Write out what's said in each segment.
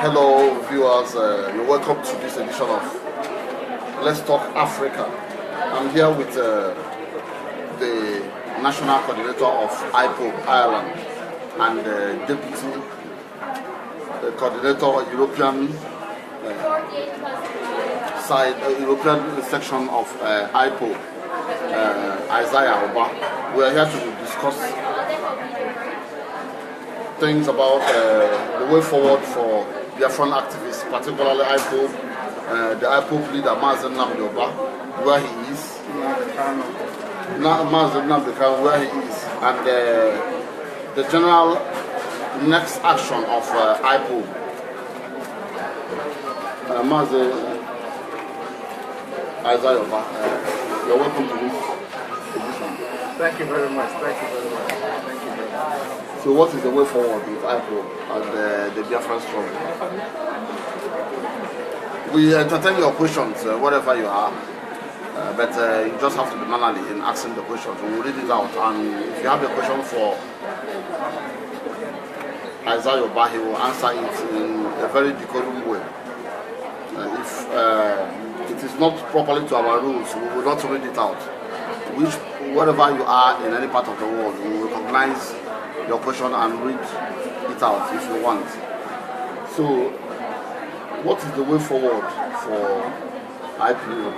Hello viewers, you're welcome to this edition of Let's Talk Africa. I'm here with the National Coordinator of IPOB Ireland and the Deputy Coordinator European European section of IPOB, Isaiah Oba. We are here to discuss things about the way forward for Biafran activists, particularly IPOB, the IPOB leader Nnamdi, where he is, Nnamdi, where he is, and the general next action of IPOB. Isaiah, you're welcome to this edition. Thank you very much. Thank you very much. Thank you very much. So what is the way forward with IPOB and the Biafran struggle? We entertain your questions, whatever you are, but you just have to be mannerly in asking the questions. We will read it out, and if you have a question for Isaiah, he will answer it in a very decorum way. If it is not properly to our rules, we will not read it out. Wherever you are in any part of the world, we will recognize your question and read it out if you want. So, what is the way forward for IPOB,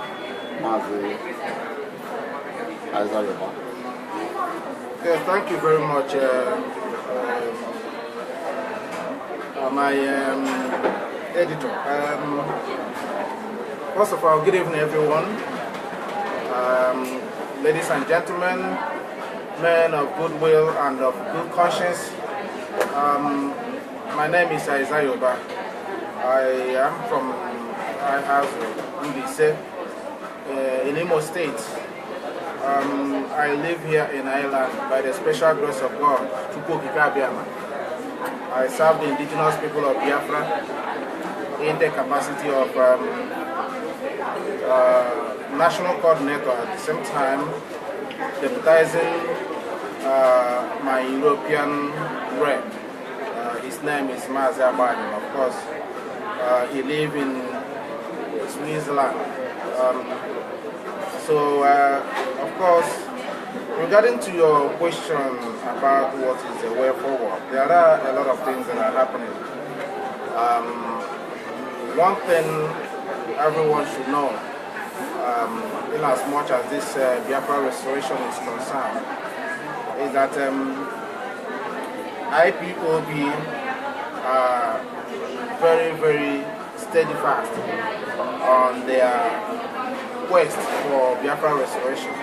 Isaiah? Okay, thank you very much, my editor. First of all, good evening, everyone. Ladies and gentlemen, men of goodwill and of good conscience. My name is Isaiah Oba. I have Nnamdi in Imo State. I live here in Ireland by the special grace of God. I serve the indigenous people of Biafra in the capacity of national coordinator, at the same time deputizing my European rep. His name is Nnamdi, of course. He lives in Switzerland. Of course, regarding to your question about what is the way forward, there are a lot of things that are happening. One thing everyone should know, in as much as this Biafra restoration is concerned, is that IPOB are very, very steadfast on their quest for Biafra restoration,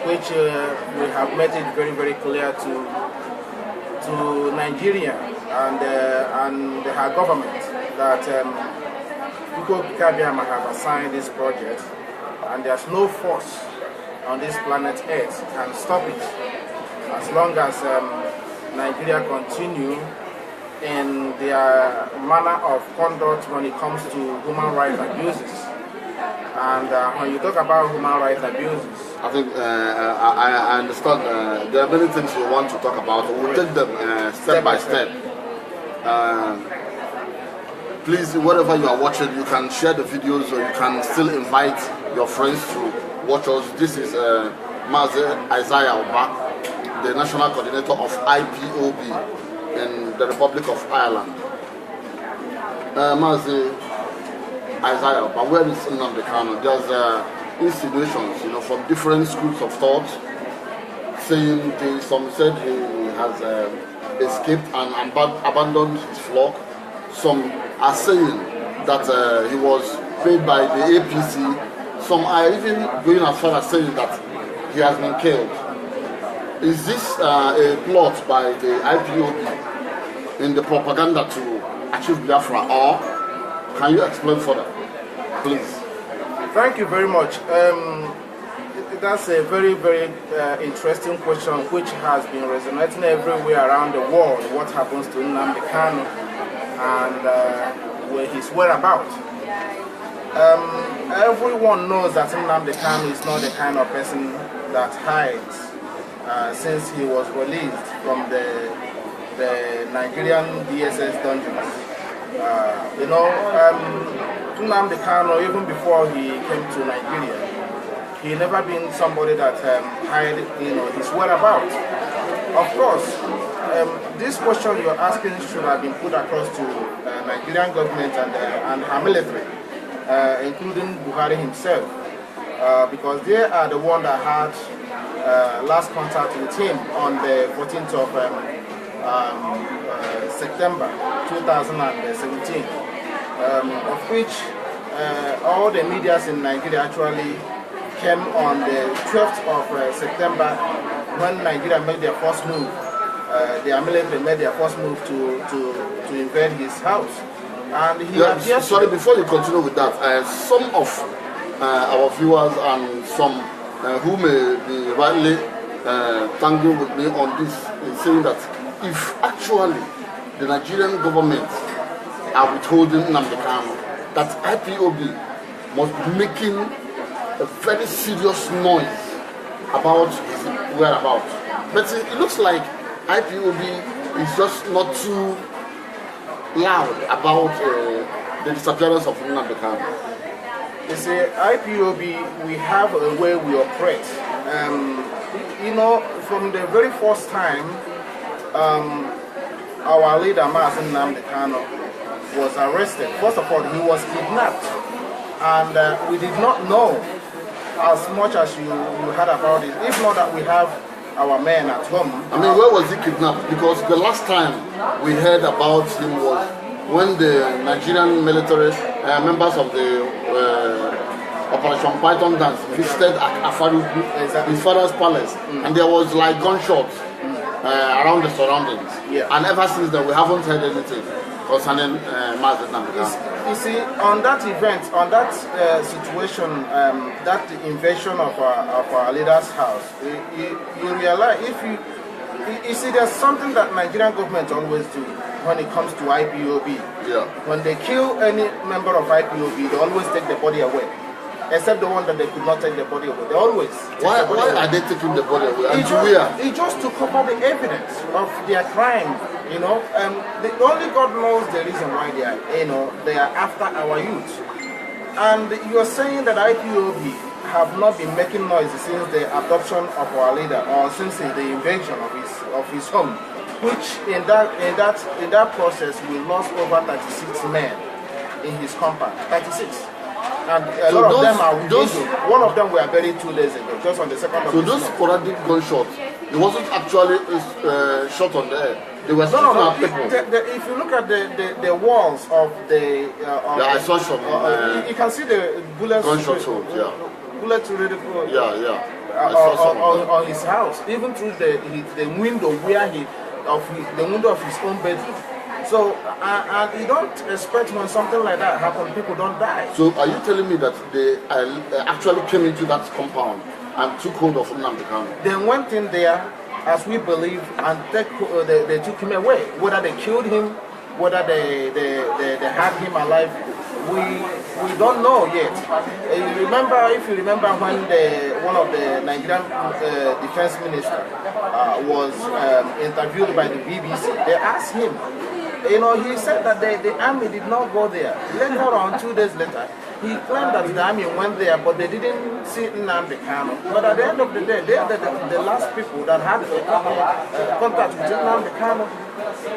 which we have made it very, very clear to Nigeria and her government that people have assigned this project, and there's no force on this planet Earth can stop it as long as Nigeria continue in their manner of conduct when it comes to human rights abuses. And when you talk about human rights abuses, I think I understand there are many things we want to talk about. We'll take them step by step. Please, wherever you are watching, you can share the videos, or you can still invite your friends to watch us. This is Isaiah Oba, the National Coordinator of IPOB in the Republic of Ireland. Isaiah Oba, where is Nnamdi Kanu? There's insinuations, from different schools of thought, saying some said he has escaped and abandoned his flock. Some are saying that he was paid by the APC. Some are even going as far as saying that he has been killed. Is this a plot by the IPOB in the propaganda to achieve Biafra, or can you explain further, please? Thank you very much. That's a very, very interesting question, which has been resonating everywhere around the world. What happens to Nnamdi Kanu and where his whereabouts? Everyone knows that Nnamdi Kanu is not the kind of person that hides. Since he was released from the Nigerian DSS dungeons, Nnamdi Kanu, even before he came to Nigeria, he never been somebody that hide, his whereabouts. Of course, this question you're asking should have been put across to Nigerian government and her military, including Buhari himself, because they are the one that had last contact with him on the 14th of September 2017, of which all the medias in Nigeria actually came on the 12th of September when Nigeria made their first move. Their military made their first move to invade his house. And he sorry, before you continue with that, some of our viewers and some who may be rightly tangling with me on this is saying that if actually the Nigerian government are withholding Nnamdi Kanu, that IPOB must be making a very serious noise about his whereabouts. But it looks like IPOB is just not too loud about the disappearance of Nnamdi Kanu. You see, IPOB, we have a way we operate. From the very first time our leader, Nnamdi Kanu, was arrested, first of all, he was kidnapped. And we did not know as much as you heard about it. If not that we have our men at home. I mean, where was he kidnapped? Because the last time we heard about him was when the Nigerian military members of the Operation Python dance visited Afari, his father's palace, and there was like gunshots around the surroundings. Yeah. And ever since then, we haven't heard anything concerning Nnamdi Kanu. You see, on that event, on that situation, that invasion of our leader's house, you realize you see, there's something that Nigerian government always do when it comes to IPOB. Yeah. When they kill any member of IPOB, they always take the body away. Except the one that they could not take the body away. They always Why are they taking the body away? And it's just to cover the evidence of their crime. Only God knows the reason why they are after our youth. And you are saying that IPOB have not been making noise since the adoption of our leader, or since the invasion of his home, which in that process we lost over 36 men in his compound. 36. And a lot of them are injured. One of them were buried 2 days ago, just on the 2nd of So those sporadic gunshots, it wasn't actually shot on the air. They were shooting at people. If you look at the walls of the... I saw some... you can see the bullets... Gunshot holes, yeah. Bullets already... On his house, even through the window where the window of his own bedroom. So, and you don't expect when something like that happens, people don't die. So, are you telling me that they actually came into that compound and took hold of Nnamdi Kanu? They went in there, as we believe, and they took him away. Whether they killed him, whether they had him alive, we don't know yet. If you remember when one of the Nigerian defense minister was interviewed by the BBC, they asked him. He said that the army did not go there. Later on, 2 days later, he claimed that the army went there, but they didn't see Nnamdi Kanu. But at the end of the day, they are the last people that had contact with Nnamdi Kanu.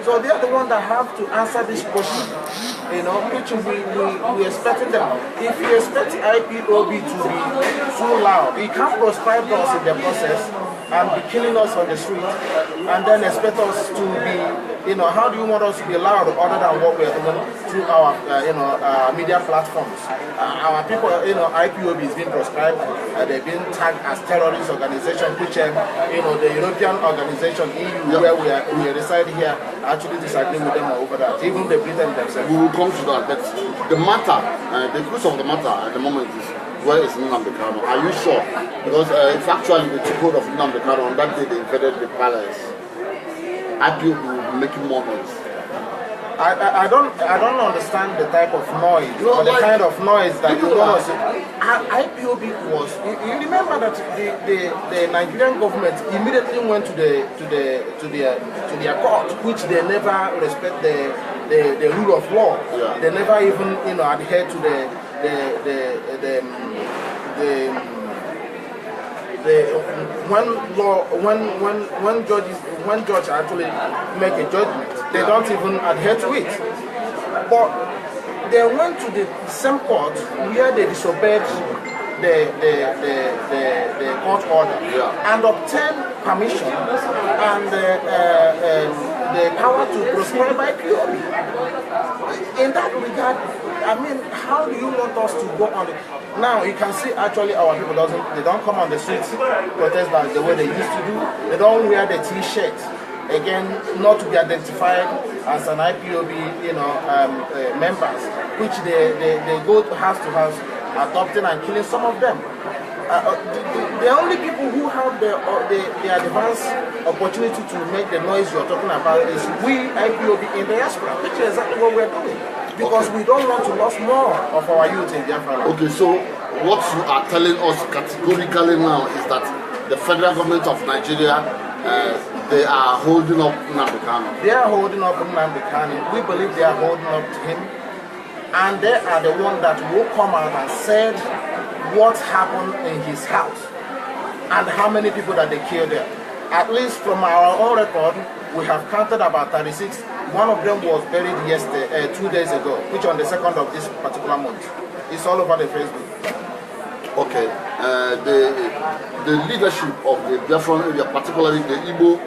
So they are the ones that have to answer this question, which we expecting them. If you expect IPOB to be too loud, you can't proscribe us in the process and be killing us on the street, and then expect us to be, how do you want us to be loud other than what we are doing through our, media platforms? Our people, IPOB is being proscribed, they've been tagged as terrorist organization, which, the European organization, EU, where we reside here, actually disagree with them over that, even the Britain themselves. We will come to that, but the matter, the crux of the matter at the moment is, where is Nnamdi Kanu? Are you sure? Because if actually they took hold of Nnamdi Kanu on that day they invaded the palace, IPOB will be making more noise. I don't understand the type of noise or the kind of noise that you want to see. IPOB was. You remember that the Nigerian government immediately went to their court, which they never respect the rule of law. Yeah. They never even adhere to when judge actually make a judgment, they don't even adhere to it. But they went to the same court where they disobeyed the court order and obtained permission and the power to proscribe IPOB. In that regard, I mean, how do you want us to go on? Now you can see actually our people they don't come on the streets protest like the way they used to do. They don't wear the T-shirt. Again, not to be identified as an IPOB, members, which they go house to house, adopting and killing some of them. The only people who have the advanced opportunity to make the noise you're talking about is we IPOB in the diaspora, which is exactly what we're doing. Because we don't want to lose more of our youth in Biafra. Okay, so what you are telling us categorically now is that the federal government of Nigeria, they are holding up Nnamdi Kanu. They are holding up Nnamdi Kanu. We believe they are holding up to him. And they are the one that will come out and said what happened in his house and how many people that they killed there. At least from our own record, we have counted about 36. One of them was buried yesterday, 2 days ago, which on the 2nd of this particular month. It's all over the Facebook. Okay, the leadership of the Biafran area, particularly the Igbo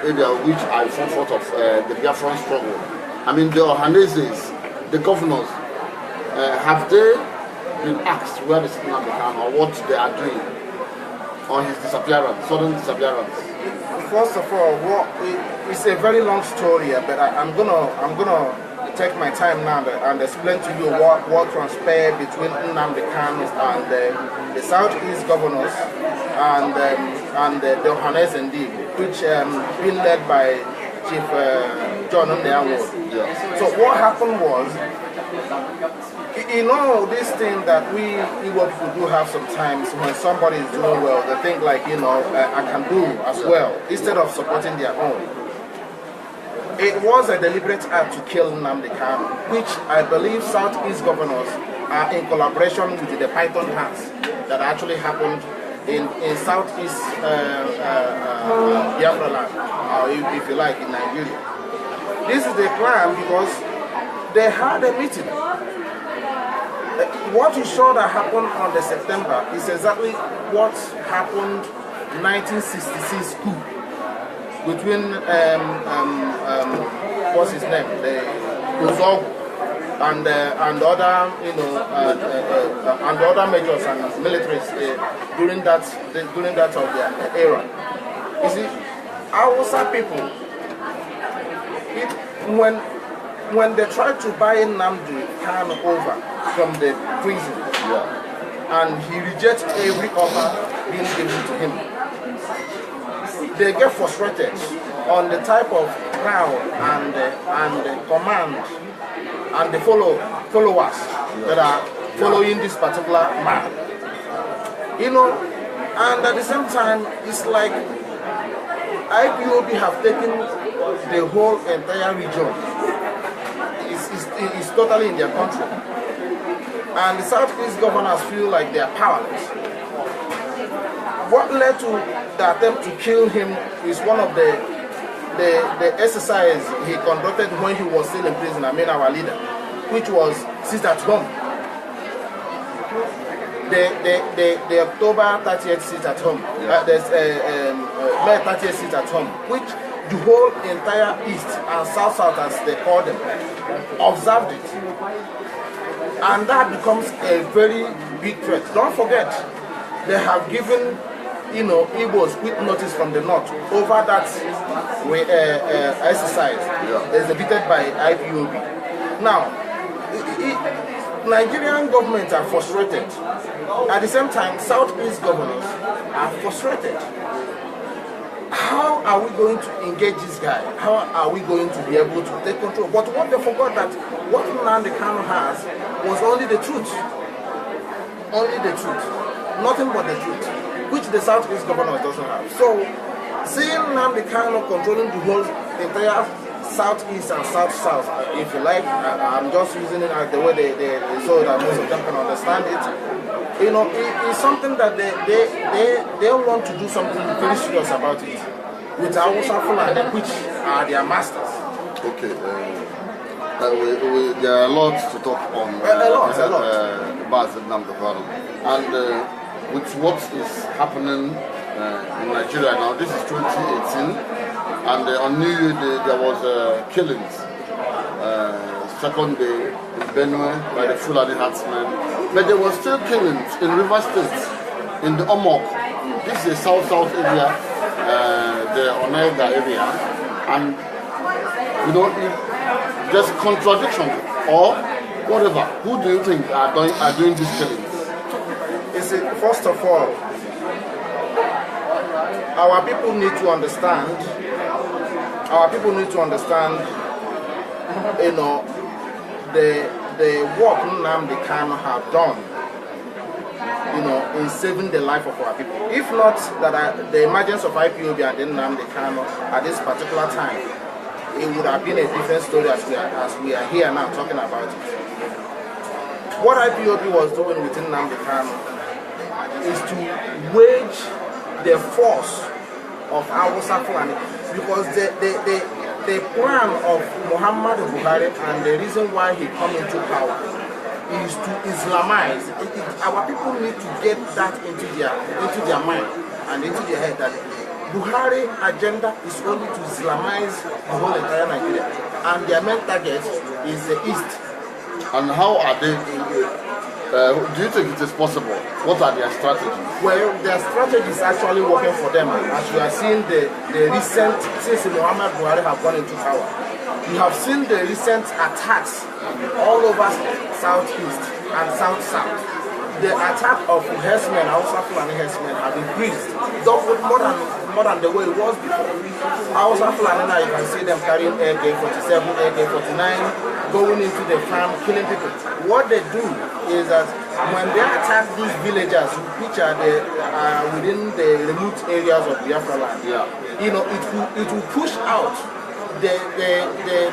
area, which I fought of the Biafran struggle. I mean, the Ohaneses, the governors, have they been asked where is Nnamdi Kanu or what they are doing on his disappearance, sudden disappearance? First of all, it's a very long story, but I'm gonna take my time now and explain to you what transpired between Nnamdi Kanu and the Southeast governors and the Ohanes indeed, which been led by Chief John Nnamdi. Yeah. So what happened was, this thing that we Igbo people do have sometimes when somebody is doing well, they think like, I can do as well, instead of supporting their own. It was a deliberate act to kill Nnamdi Kanu, which I believe Southeast governors are in collaboration with the Python Hands that actually happened in Southeast Biafra land, or if you like, in Nigeria. This is the plan because they had a meeting. What you saw that happened on the September is exactly what happened in 1966 coup between what's his name, the Uzogu and other and other majors and militaries during that of their era. You see, Hausa people, when they tried to buy Nnamdi Kanu over from the prison, and he rejects every offer being given to him, they get frustrated on the type of crowd and command and the followers that are following this particular man. And at the same time, it's like IPOB have taken the whole entire region. It's totally in their control. And the Southeast governors feel like they are powerless. What led to the attempt to kill him is one of the exercise he conducted when he was still in prison, our leader, which was sit at home. The October 30th sit at home, May 30th sit at home, which the whole entire East and South as they call them, observed it. And that becomes a very big threat. Don't forget, they have given Igbos quick notice from the north over that exercise exhibited by IPOB. Now, Nigerian government are frustrated. At the same time, Southeast governors are frustrated. how are we going to engage this guy? How are we going to be able to take control? But what they forgot that what Nnamdi Kanu has was only the truth. Only the truth. Nothing but the truth, which the Southeast governor doesn't have. So, seeing Nnamdi Kanu controlling the whole entire Southeast and South-South, if you like, I'm just using it as the way they so that most of them can understand it. You know, it's something that they want to do something very serious about it with Hausa Fulani, which are their masters. Okay, there are a lot to talk on. A lot. Nnamdi Kanu. And with what is happening in Nigeria now, this is 2018, and on New Year Day there was killings. Second day in Benue by the Fulani herdsmen, but there was still killings in River State, in the Omok. This is the south area, the Onega area, and you know, there's contradiction or whatever. Who do you think are doing these killings? First of all, our people need to understand. You know, the work Nnamdi Kanu have done, you know, in saving the life of our people. If not that the emergence of IPOB and then Nnamdi Kanu at this particular time, it would have been a different story as we are here now talking about it. What IPOB was doing within Nnamdi Kanu is to wage the force of Hausa Fulani, because the plan of Muhammad Buhari and the reason why he come into power is to Islamize. Our people need to get that into their mind and into their head that Buhari agenda is only to Islamize the whole entire Nigeria, and their main target is the East. And how are they? Do you think it is possible? What are their strategies? Well, their strategy is actually working for them. As you are seeing the recent, since Muhammad Buhari have gone into power, you have seen the recent attacks all over Southeast and South-South. The attack of herdsmen, Hausa Fulani herdsmen, have increased, more than the way it was before. Hausa Fulani now, you can see them carrying AK-47, AK-49, going into the farm, killing people. What they do is that when they attack these villagers, which are within the remote areas of Biafra land, you know, it will push out the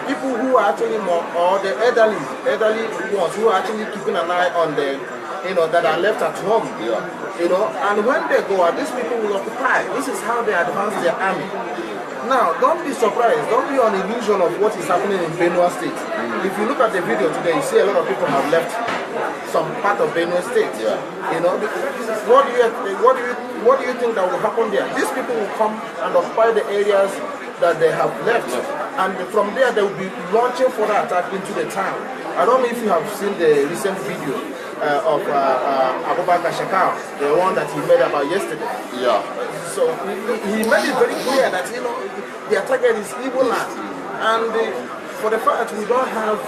people who are actually more, or the elderly ones who are actually keeping an eye on the, you know, that are left at home. You know, and when they go out, these people will occupy. This is how they advance their army. Now, don't be surprised. Don't be on illusion of what is happening in Benue State. If you look at the video today, you see a lot of people have left some part of Benue State. You know, what do you think that will happen there? These people will come and occupy the areas that they have left, and from there they will be launching further attack into the town. I don't know if you have seen the recent video of Abubakar Shakal, the one that he made about yesterday. So he made it very clear that, you know, their target is Igbo land, and for the fact we don't have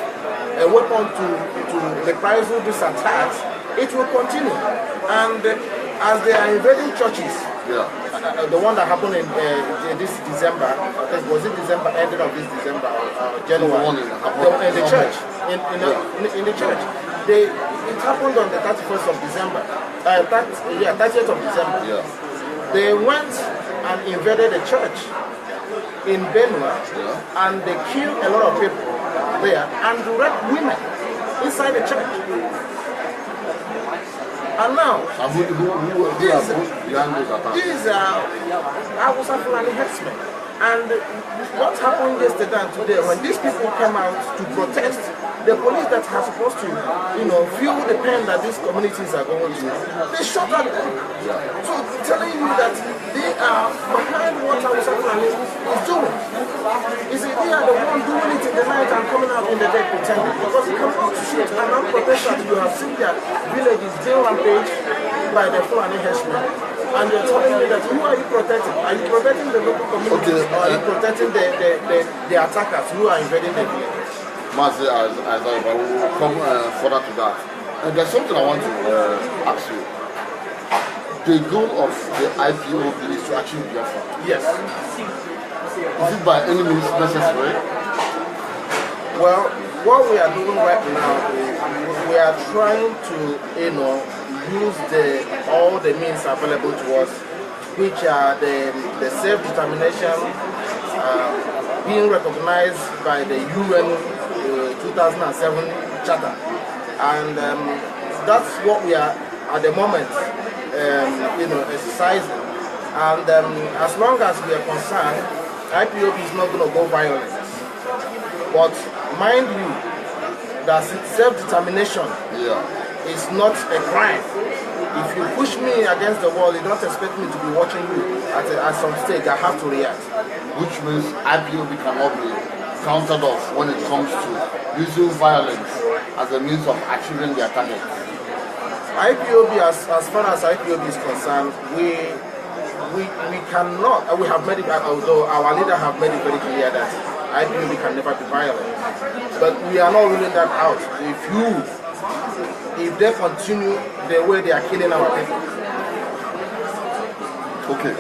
a weapon to reprisal these attacks, it will continue. And as they are invading churches, the one that happened in this December, I think, was it December, ending of this December or January, in the church, in the church. It happened on the 31st of December, 30th of December. They went and invaded the church in Benue, and they killed a lot of people there and raped women inside the church. And now, these are Hausa Fulani herdsmen. And what happened yesterday and today, when these people came out to protest, the police that are supposed to, you know, feel the pain that these communities are going through, they shot at them. So telling you that they are behind what Hausa Fulani is doing. You see, they are the ones doing it in the night and coming out in the day pretending. Because you cannot shoot and not protest that you have seen their villages being rampaged by the Fulani herdsmen. And you're telling me that who are you protecting? Are you protecting the local communities, or are you protecting the attackers who are invading the village? Mazi, as I will come further to that. There's something I want to ask you. the goal of the IPOB is to achieve Biafra. Yes. Is it by any means necessary? Well, what we are doing right now is we are trying to, use all the means available to us, which are the self-determination being recognized by the UN 2007 Charter, and that's what we are at the moment, exercising. And as long as we are concerned, IPOB is not going to go violent. But mind you, that self-determination is not a crime. If you push me against the wall, you don't expect me to be watching you at some stage. I have to react. Which means IPOB cannot be counted off when it comes to using violence as a means of achieving their target. IPOB, as far as IPOB is concerned, we cannot, we have made it, although our leader have made it very clear that IPOB can never be violent. But we are not ruling that out. If they continue the way they are killing our people. Okay.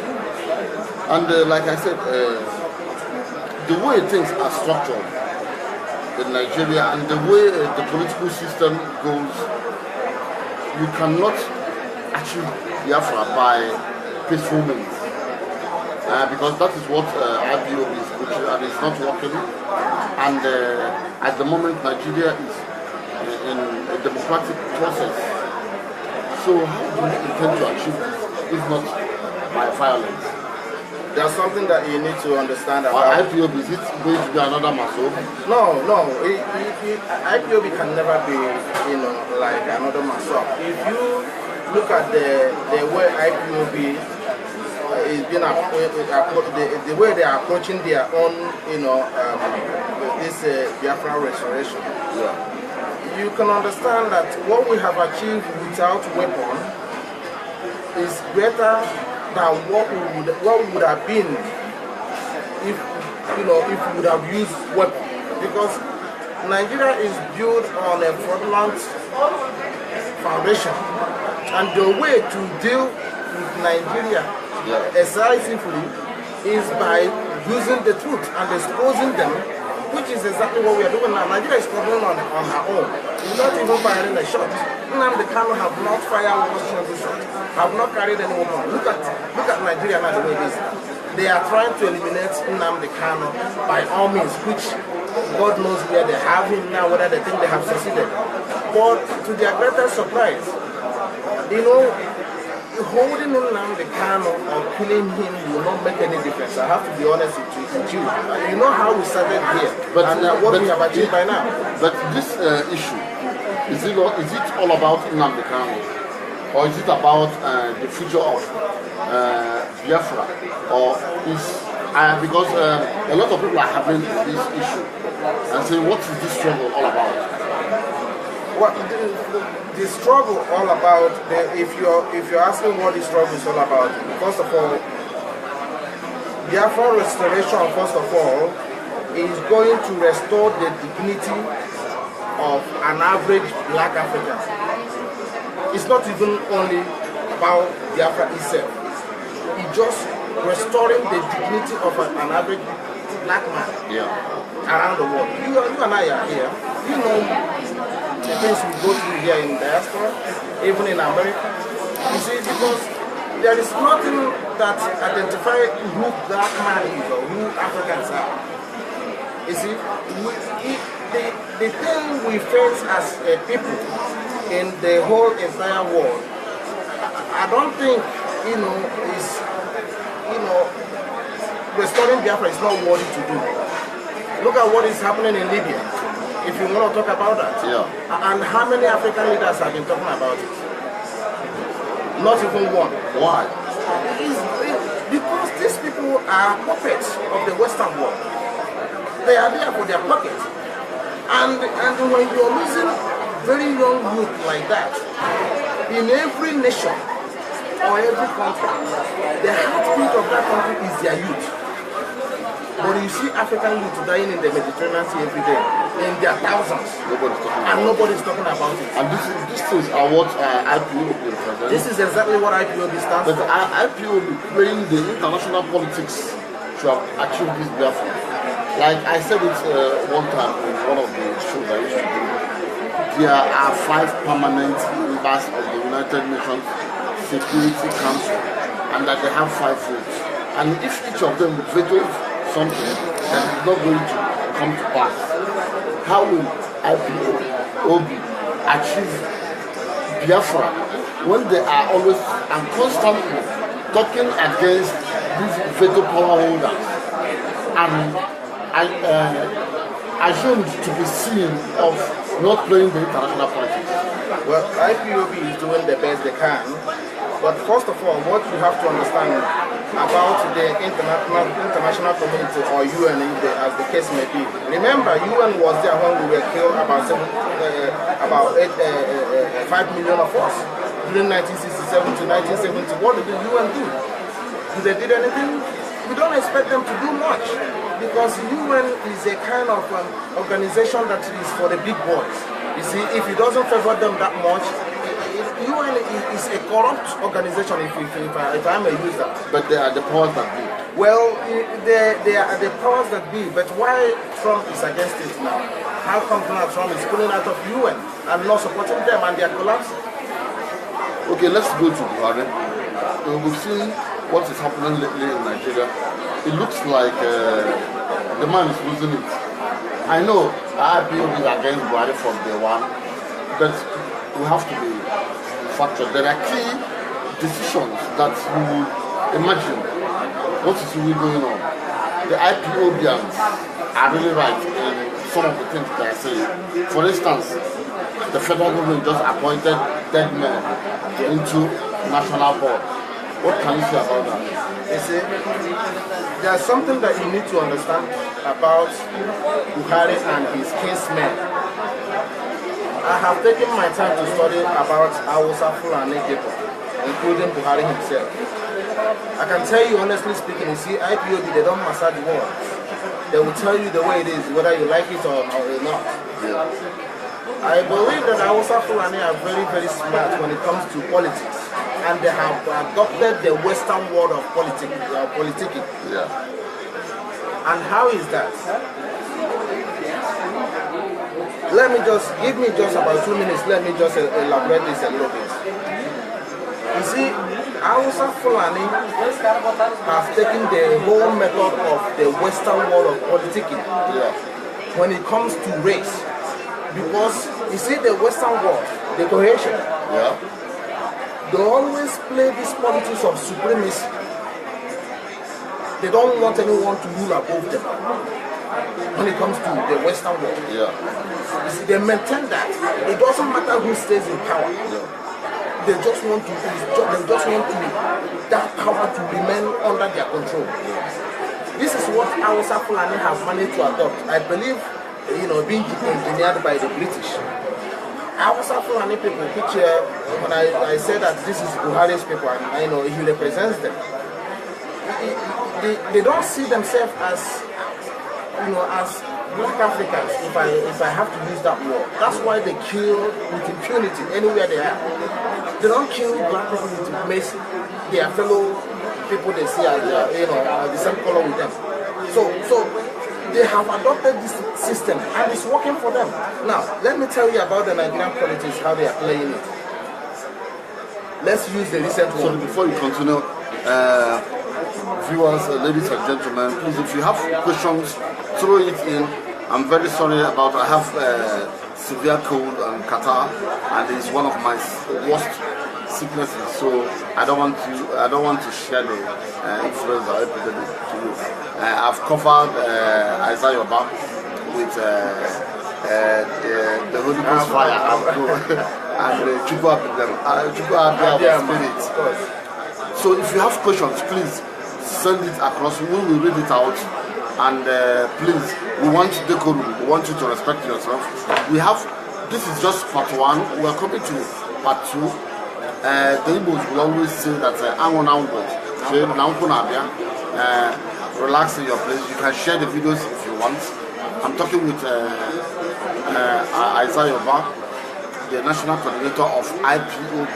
And like I said, the way things are structured in Nigeria and the way the political system goes, you cannot achieve Biafra by peaceful means. Because that is what IPOB is pushing, and it's not working. And at the moment, Nigeria is in a democratic process. So how do you intend to achieve this, if not by violence? There's something that you need to understand about IPOB. Is it going to be another Masob? No. IPOB can never be, like another Masob. If you look at the way IPOB is being the way they are approaching their own, this Biafra restoration. Yeah. You can understand that what we have achieved without weapon is better than what would have been if we would have used weapon. Because Nigeria is built on a fraudulent foundation, and the way to deal with Nigeria decisively is by using the truth and exposing them, which is exactly what we are doing now. Nigeria is struggling on her own. It's not even firing a shot. Nnamdi Kanu have not fired one single shot, have not carried any weapon. Look at Nigeria now the way it is. They are trying to eliminate Nnamdi Kanu by all means, which God knows where they have him now, whether they think they have succeeded. But to their greatest surprise, holding Nnamdi Kanu or killing him will not make any difference. I have to be honest with you. You know how we started here, and what we have achieved by now. But this issue, is it all about Nnamdi Kanu, or is it about the future of Biafra, or is because a lot of people are having this issue and saying, what is this struggle all about? What the struggle all about? If you're asking what the struggle is all about, first of all, Biafra restoration, first of all, is going to restore the dignity of an average black African. It's not even only about Biafra itself. It's just restoring the dignity of an average black man around the world. You and I are here. You know the things we go through here in diaspora, even in America. You see, because there is nothing that identifies who black man is or who Africans are. You see, the thing we face as a people in the whole entire world, I don't think, is, restoring Biafra is not worthy to do. Look at what is happening in Libya, if you want to talk about that. And how many African leaders have been talking about it? Not even one. Why? Because these people are puppets of the Western world. They are there for their pocket. And when you're losing very young youth like that, in every nation or every country, the heartbeat of that country is their youth. But you see African youth dying in the Mediterranean Sea every day. in their thousands. Nobody's talking about it. And these things are what IPOB represents. This is exactly what IPOB stands for. But IPOB playing the international politics to have achieved this Biafra. Like I said it one time in one of the shows I used to do, there are 5 permanent members of the United Nations Security Council, and that they have 5 votes. And if each of them vetoes something that is not going to come to pass, how will IPOB achieve Biafra when they are always and constantly talking against these veto power holders and assumed to be seen of not playing the international politics? Well, IPOB is doing the best they can, but first of all, what you have to understand about the international community or UN, as the case may be. Remember, UN was there when we were killed about 5 million of us during 1967 to 1970. What did the UN do? Did they do anything? We don't expect them to do much, because UN is a kind of organization that is for the big boys. You see, if it doesn't favor them that much, UN is a corrupt organization, if I may use that. But they are the powers that be. Well, they are the powers that be, but why Trump is against it now? How come Trump is pulling out of UN and not supporting them, and they are collapsing? Okay, let's go to Buhari. We've seen what is happening lately in Nigeria. It looks like the man is losing it. I know IPOB is against Buhari from day one, but we have to be factual. There are key decisions that you would imagine what is really going on. The IPOBians are really right in some of the things they are saying. For instance, the federal government just appointed dead men into national board. What can you say about that? You see, there's something that you need to understand about Buhari and his kinsmen. I have taken my time to study about Hausa Fulani people, including Buhari himself. I can tell you, honestly speaking, you see, IPOB, they don't massage words. They will tell you the way it is, whether you like it or not. Yeah. I believe that Hausa Fulani are very, very smart when it comes to politics, and they have adopted the Western world of politicking. Yeah. And how is that? Give me just about 2 minutes, let me just elaborate this a little bit. You see, Hausa Fulani have taken the whole method of the Western world of politicking when it comes to race. Because, you see, the Western world, the cohesion, they always play this politics of supremacy. They don't want anyone to rule above them when it comes to the Western world. Yeah. You see, they maintain that it doesn't matter who stays in power. Yeah. They just want that power to remain under their control. This is what Hausa Fulani have managed to adopt. I believe, being engineered by the British. Hausa Fulani people, which when I say that this is Buhari's people, and I know he represents them. They don't see themselves as Black Africans, if I have to use that word. That's why they kill with impunity anywhere they are. They don't kill Black people with mercy. They are fellow people they see as the same color with them. So they have adopted this system and it's working for them. Now, let me tell you about the Nigerian politics, how they are playing it. Let's use the recent one. So before you continue, viewers, ladies and gentlemen, please, if you have questions, throw it in. I'm very sorry about, I have severe cold and catarrh, and it's one of my worst sicknesses. So I don't want to share the influenza epidemic to you. I've covered Isaiah Yoba with the Holy Ghost fire and Chukwu spirit. So if you have questions, please send it across. We will read it out. And please, we want decorum. We want you to respect yourself. This is just part 1. We are coming to part 2. The Igbos will always say that relax in your place. You can share the videos if you want. I'm talking with Isaiah, the national coordinator of IPOB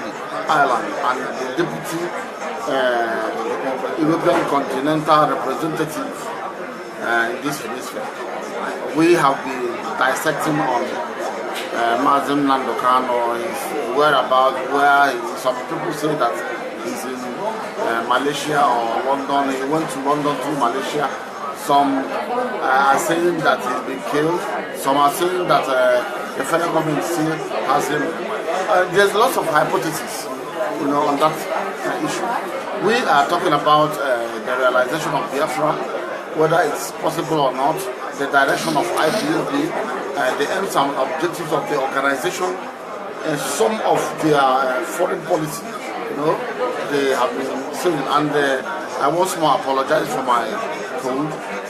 Ireland, and the deputy European Continental representative in this hemisphere. We have been dissecting on Nnamdi Kanu, his whereabouts, where some people say that he's in Malaysia or London. He went to London through Malaysia. Some are saying that he's been killed. Some are saying that the federal government still has him. There's lots of hypotheses, on that issue. We are talking about the realization of Biafra, whether it's possible or not, the direction of IPOB, the aims and objectives of the organization, and some of their foreign policy, they have been saying. And I once more apologize for my tone.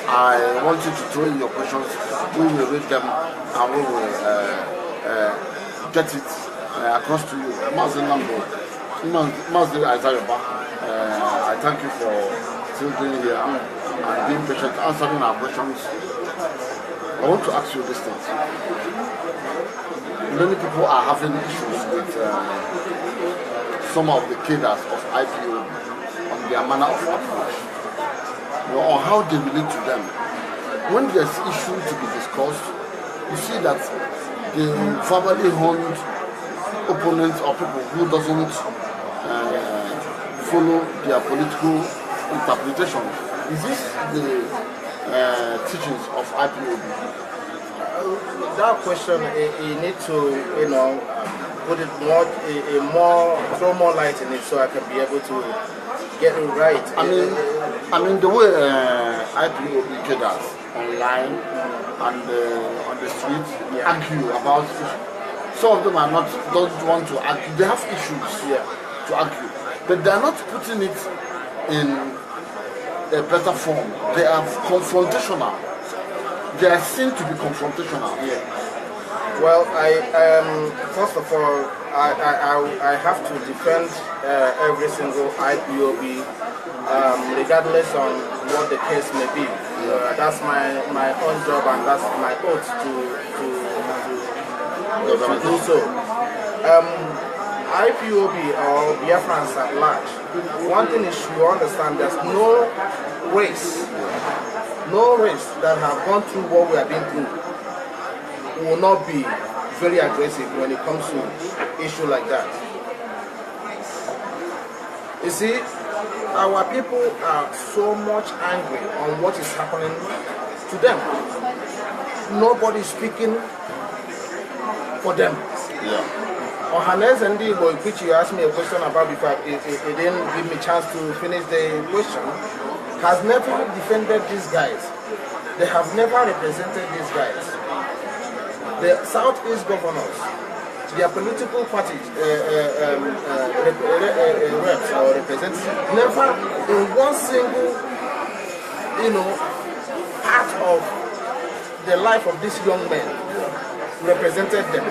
I want you to throw in your questions. We will read them and we will get it across to you. Nnamdi Isaiah, I thank you for still being here and being patient, answering our questions. I want to ask you this thing. Many people are having issues with some of the cadres of IPO on their manner of approach, or how they relate to them. When there's issue to be discussed, you see that the verbally honed opponents or people who doesn't follow their political interpretation. Is this the teachings of IPOB? That question, you need to, put it throw more light in it so I can be able to get it right. I mean the way IPOB cadres online and on the street argue about issues. Some of them don't want to argue. They have issues to argue, but they are not putting it in a better form. They are confrontational. They are seen to be confrontational. Yeah. Well, first of all, I have to defend every single IPOB, regardless on what the case may be. That's my own job, and that's my oath to do so. IPOB or Biafrans at large, one thing is you understand there's no race that have gone through what we have been through will not be very aggressive when it comes to issue like that. You see, our people are so much angry on what is happening to them. Nobody is speaking for them. Ohanes and Igbo, which you asked me a question about before, it didn't give me a chance to finish the question, has never defended these guys. They have never represented these guys. The Southeast governors, their political parties, reps or representatives, never in one single, part of the life of these young men represented them.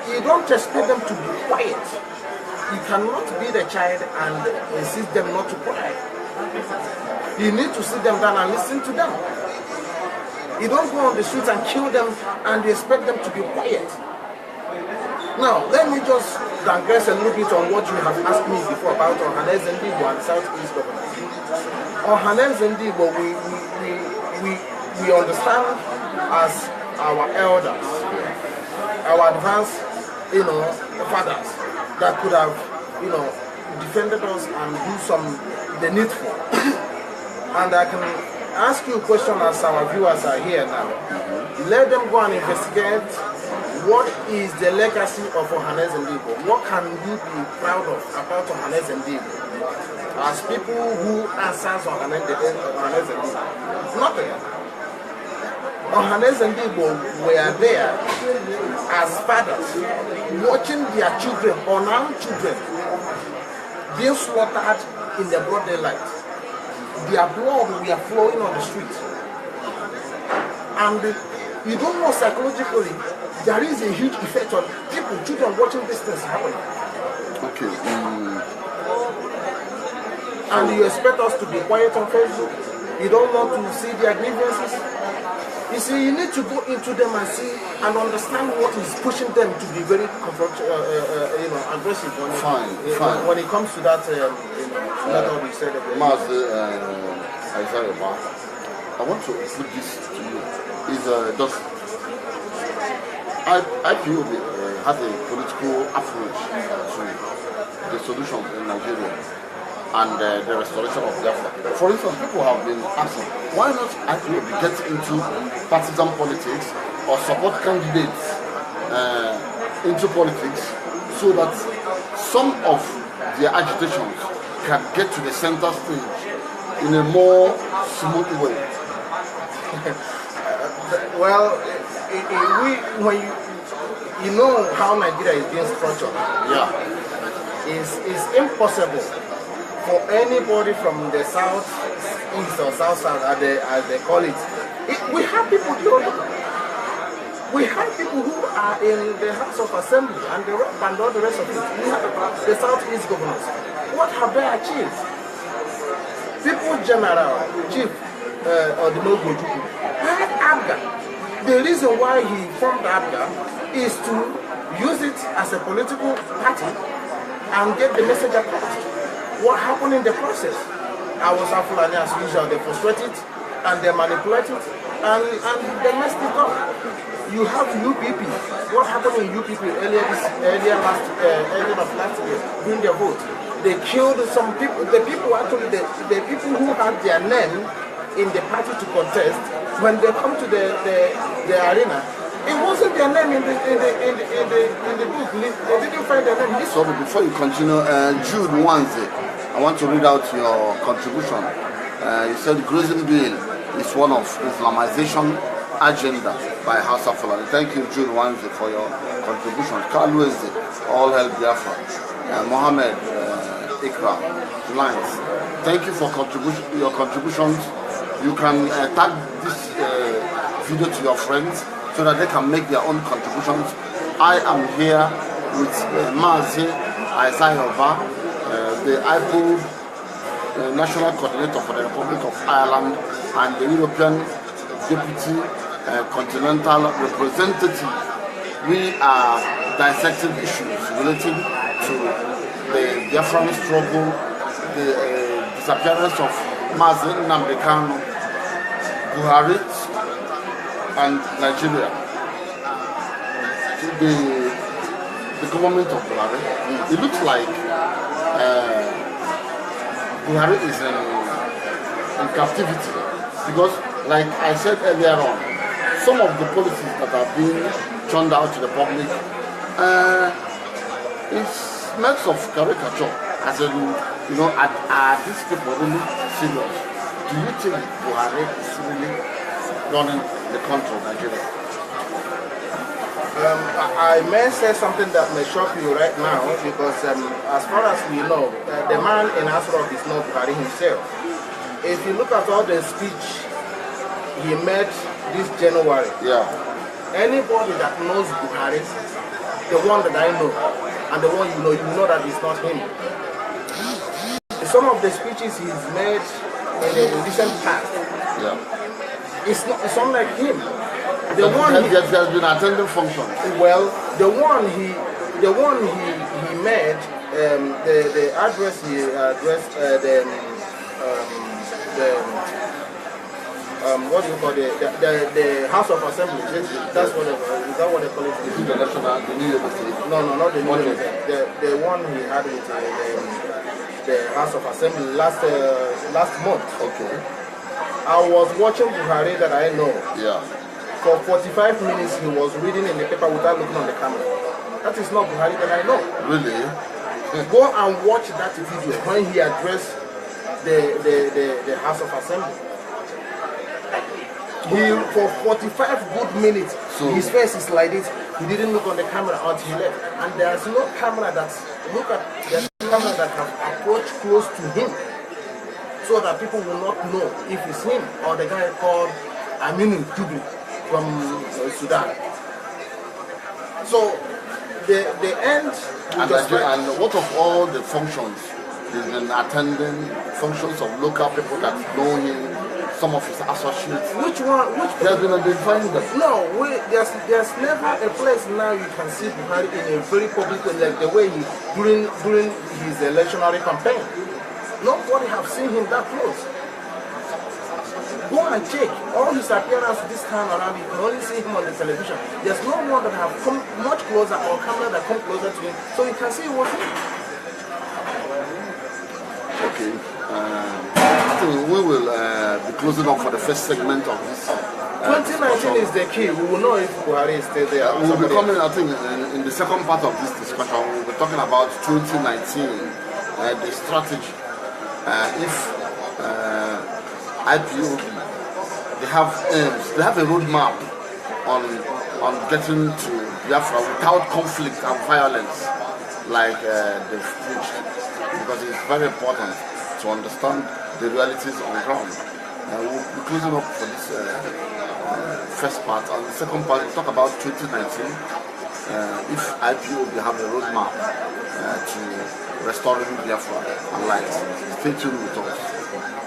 You don't expect them to be quiet. You cannot be the child and insist them not to cry. You need to sit them down and listen to them. You don't go on the streets and kill them and you expect them to be quiet. Now, let me just digress a little bit on what you have asked me before about Ohanes and Igbo and Southeast governors. Ohanes and Igbo, we understand as our elders, our advanced, fathers that could have, defended us and do the needful. And I can ask you a question as our viewers are here now. Let them go and investigate what is the legacy of Ohanes and Igbo. What can you be proud of about Ohanes and Igbo? As people who answers Ohanes and Igbo. Nothing. Ohanes and Igbo were there as fathers, watching their children, unarmed children, being slaughtered in the broad daylight. Their blood were flowing on the street. And you don't know psychologically, there is a huge effect on people, children watching these things happening. Okay. And you expect us to be quiet on Facebook? You don't want to see their grievances. You see, you need to go into them and see and understand what is pushing them to be very aggressive when it comes to that. That's what we said. I want to put this to you. Does IPOB has a political approach to the solutions in Nigeria and the restoration of Biafra? For instance, people have been asking, why not IPOB get into partisan politics or support candidates into politics so that some of their agitations can get to the center stage in a more smooth way? Well, when you know how Nigeria is being structured, yeah, it's impossible for anybody from the south, east or south, as they call it. We have people who are in the House of Assembly and all the rest of it. We have the southeast governors. What have they achieved? People general, chief, or the Nogojuku, had ABGA. The reason why he formed ABGA is to use it as a political party and get the message across. What happened in the process? I was Fulani as usual. They frustrated and they manipulated and they messed it up. You have UPP. What happened in UPP earlier of last year during their vote? They killed some people. The people who had their name in the party to contest, when they come to the arena, it wasn't their name in the book. They didn't find their name. So before you continue, Jude Wanze, I want to read out your contribution. You said grazing bill is one of Islamization agenda by House of Fulani. Thank you, Jude Wanze, for your contribution. Kanu, all hell Biafra. Mohammed Ikram, Lines. Thank you for your contributions. You can tag this video to your friends so that they can make their own contributions. I am here with Mazi Isaiah, the IPOB National Coordinator for the Republic of Ireland and the European Deputy Continental Representative. We are dissecting issues relating to the Biafran struggle, the disappearance of Nnamdi, Kanu, Buhari, and Nigeria. The government of Buhari, it looks like Buhari is in captivity because, like I said earlier on, some of the policies that are being turned out to the public is makes of caricature. As in, are these people really serious? Do you think Buhari is really running the country of Nigeria? I may say something that may shock you right now because as far as we know, the man in Asrock is not Buhari himself. If you look at all the speech he made this January, yeah, anybody that knows Buhari, the one that I know, and the one you know that it's not him. Some of the speeches he's made in the recent past, yeah, it's not like him. The one he has been attending functions. Well, the one he made, the address he addressed, what do you call the House of Assembly? That's what is that what they call it? Is it the national, the New York State? No, not the New York State. The one he had with the House of Assembly last month. Okay. I was watching Buhari that I know. Yeah. For 45 minutes he was reading in the paper without looking on the camera. That is not Buhari that I know. Really? Go and watch that video when he addressed the House of Assembly. For 45 good minutes, so his face is like this. He didn't look on the camera until he left. And there's no camera there's no camera that can approach close to him so that people will not know if it's him or the guy called Aminu Jubi from Sudan. So the end. And what of all the functions he's been attending, functions of local people that know him, some of his associates. Which one? Which He has been identifying them. No, there's never a place now you can see Buhari in a very public way, like the way he during his electionary campaign. Nobody have seen him that close. Go and check all his appearance this time around. You can only see him on the television. There's no one that have come much closer or camera that come closer to him, so you can see it was him. Okay. I think we will be closing up for the first segment of this. 2019 is the key. We will know if Buhari is still there. We will be coming, I think, in the second part of this discussion. We will be talking about 2019, the strategy. If IPOB, they have aims, they have a roadmap on getting to Biafra without conflict and violence, like they've preached, because it's very important to understand the realities on ground. We'll be closing up for this first part. And the second part, we'll talk about 2019, if IPOB have a roadmap to restoring Biafra and light. Stay tuned with us.